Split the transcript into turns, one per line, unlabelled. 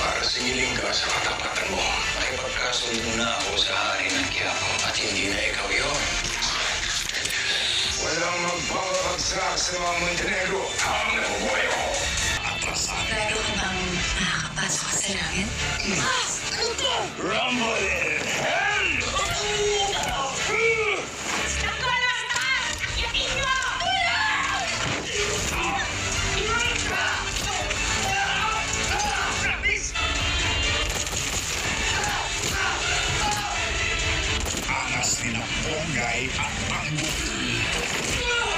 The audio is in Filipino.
Para singiling ka sa katapatan mo, makipagkasundo na ako sa hari ng Quiapo at hindi na ikaw yun. Walang magpapagsak sa mga Montenegro habang nabubuhay ako. Atrasan.
Lalo ka bang nakakapasok sa langit?
Rumble in hell!
Angas ni ng Ponggay at Pangbuti.